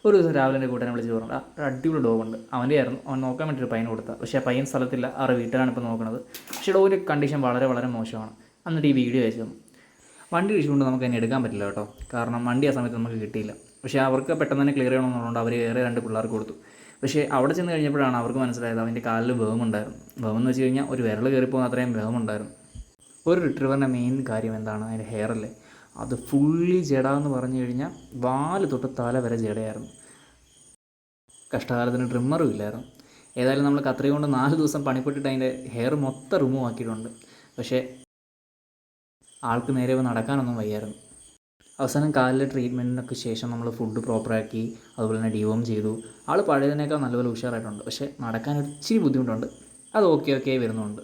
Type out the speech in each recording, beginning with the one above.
ഒരു ദിവസം രാവിലെ എൻ്റെ കൂട്ടുകാരനെ വിളിച്ച് പറഞ്ഞു ഒരു അടിപൊളി ഡോഗുണ്ട് അവൻ്റെ ആയിരുന്നു, അവൻ നോക്കാൻ വേണ്ടി ഒരു പയ്യന് കൊടുത്താൽ, പക്ഷേ ആ പയ്യൻ സ്ഥലത്തില്ല, അവരുടെ വീട്ടുകാരാണ് ഇപ്പോൾ നോക്കുന്നത്. പക്ഷേ ഡോഗിൻ്റെ കണ്ടീഷൻ വളരെ വളരെ മോശമാണ്. എന്നിട്ട് ഈ വീഡിയോ അയച്ചു തന്നു. വണ്ടി ഇടിച്ചുകൊണ്ട് നമുക്ക് അതിനെ എടുക്കാൻ പറ്റില്ല കേട്ടോ, കാരണം വണ്ടി ആ സമയത്ത് നമുക്ക് കിട്ടിയില്ല. പക്ഷേ അവർക്ക് പെട്ടെന്ന് തന്നെ ക്ലിയർ ചെയ്യണമെന്നുള്ളതുകൊണ്ട് അവർ വേറെ 2 പിള്ളേർക്ക് കൊടുത്തു. പക്ഷേ അവിടെ ചെന്ന് കഴിഞ്ഞപ്പോഴാണ് അവർക്ക് മനസ്സിലായത് അവൻ്റെ കാലിൽ വേമുണ്ടായിരുന്നു. വേമെന്ന് വെച്ച് കഴിഞ്ഞാൽ ഒരു വിരൽ കയറിപ്പോകുന്ന അത്രയും വേമുണ്ടായിരുന്നു. ഒരു റിട്രീവറിൻ്റെ മെയിൻ കാര്യം എന്താണ്, അതിൻ്റെ ഹെയറല്ലേ, അത് ഫുള്ളി ജട എന്ന് പറഞ്ഞു കഴിഞ്ഞാൽ വാല് തൊട്ട് തല വരെ ജടയായിരുന്നു. കഷ്ടകാലത്തിന് ട്രിമ്മറും ഇല്ലായിരുന്നു. ഏതായാലും നമ്മൾ കത്രിക കൊണ്ട് 4 ദിവസം പണിപ്പെട്ടിട്ട് അതിൻ്റെ ഹെയർ മൊത്തം റിമൂവ് ആക്കിയിട്ടുണ്ട്. പക്ഷേ ആൾക്ക് നേരെ നടക്കാനൊന്നും വയ്യായിരുന്നു. അവസാനം കാലിലെ ട്രീറ്റ്മെൻറ്റിനൊക്കെ ശേഷം നമ്മൾ ഫുഡ് പ്രോപ്പറാക്കി, അതുപോലെ തന്നെ ഡിവോം ചെയ്തു. ആൾ പഴയതിനേക്കാൾ നല്ലപോലെ ഉഷാറായിട്ടുണ്ട്. പക്ഷേ നടക്കാൻ ഒരു ഇച്ചിരി ബുദ്ധിമുട്ടുണ്ട്. അത് ഓക്കെ വരുന്നുണ്ട്.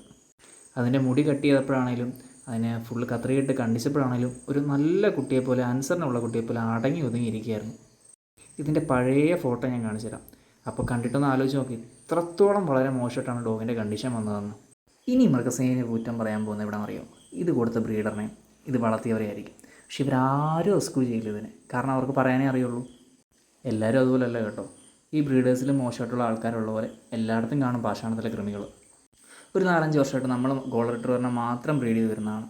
അതിൻ്റെ മുടി കട്ട് ചെയ്തപ്പോഴാണേലും അതിനെ ഫുള്ള് കത്രികയിട്ട് കണ്ടിച്ചപ്പോഴാണേലും ഒരു നല്ല കുട്ടിയെപ്പോലെ, അനുസരണമുള്ള കുട്ടിയെപ്പോലെ അടങ്ങി ഒതുങ്ങിയിരിക്കുകയായിരുന്നു. ഇതിൻ്റെ പഴയ ഫോട്ടോ ഞാൻ കാണിച്ചു തരാം. അപ്പോൾ കണ്ടിട്ടൊന്ന് ആലോചിച്ച് നോക്കി, ഇത്രത്തോളം വളരെ മോശമായിട്ടാണ് ഡോഗിൻ്റെ കണ്ടീഷൻ വന്നതെന്ന്. ഇനി മൃഗസ്നേഹിയെ കുറ്റം പറയാൻ പോകുന്നത് എവിടെ അറിയോ, ഇത് കൊടുത്ത ബ്രീഡറിനെ, ഇത് വളർത്തിയവരെ ആയിരിക്കും. പക്ഷെ ഇവരാരും റെസ്ക്യൂ ചെയ്യില്ല ഇതിനെ, കാരണം അവർക്ക് പറയാനേ അറിയുള്ളൂ. എല്ലാവരും അതുപോലെയല്ല കേട്ടോ. ഈ ബ്രീഡേഴ്സിൽ മോശമായിട്ടുള്ള ആൾക്കാരുള്ള പോലെ എല്ലായിടത്തും കാണും പാഷാണത്തിലെ കൃമികൾ. ഒരു 4-5 വർഷമായിട്ട് നമ്മൾ ഗോൾഡൻ റിട്രീവറിനെ മാത്രം ബ്രീഡ് ചെയ്ത് വരുന്നതാണ്.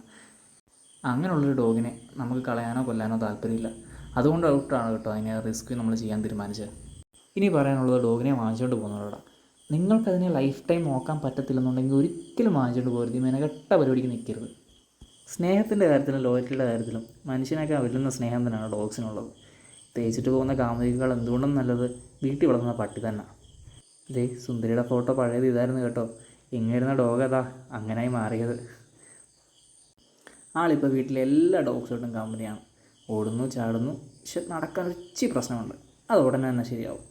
അങ്ങനെയുള്ളൊരു ഡോഗിനെ നമുക്ക് കളയാനോ കൊല്ലാനോ താല്പര്യമില്ല. അതുകൊണ്ട് ഔട്ടാണ് കേട്ടോ അതിനെ റെസ്ക്യൂ നമ്മൾ ചെയ്യാൻ തീരുമാനിച്ചത്. ഇനി പറയാനുള്ളത് ഡോഗിനെ വാങ്ങിച്ചുകൊണ്ട് പോകുന്നവരോടാണ്. നിങ്ങൾക്കതിനെ ലൈഫ് ടൈം നോക്കാൻ പറ്റത്തില്ലെന്നുണ്ടെങ്കിൽ ഒരിക്കലും വാങ്ങിച്ചുകൊണ്ട് പോകരുത്. ഈ മെനകെട്ട പരിപാടിക്ക് നിൽക്കരുത്. സ്നേഹത്തിൻ്റെ കാര്യത്തിലും ലോയൽറ്റിയുടെ കാര്യത്തിലും മനുഷ്യനൊക്കെ വെല്ലുന്ന സ്നേഹം തന്നെയാണ് ഡോഗ്സിനുള്ളത്. തേച്ചിട്ട് പോകുന്ന കാമുകികൾ എന്തുകൊണ്ടും നല്ലത് വീട്ടിൽ വളർന്ന പട്ടി തന്നെ. ഇതേ സുന്ദരിയുടെ ഫോട്ടോ പഴയത് ഇതായിരുന്നു കേട്ടോ. ഇങ്ങനെയിരുന്ന ഡോഗ് അതാ അങ്ങനെയായി മാറിയത്. ആളിപ്പോൾ വീട്ടിലെ എല്ലാ ഡോഗ്സുമായിട്ടും കമ്പനിയാണ്. ഓടുന്നു ചാടുന്നു, പക്ഷെ നടക്കാൻ ഒരു ഇച്ചിരി പ്രശ്നമുണ്ട്. അത് ഉടനെ തന്നെ ശരിയാവും.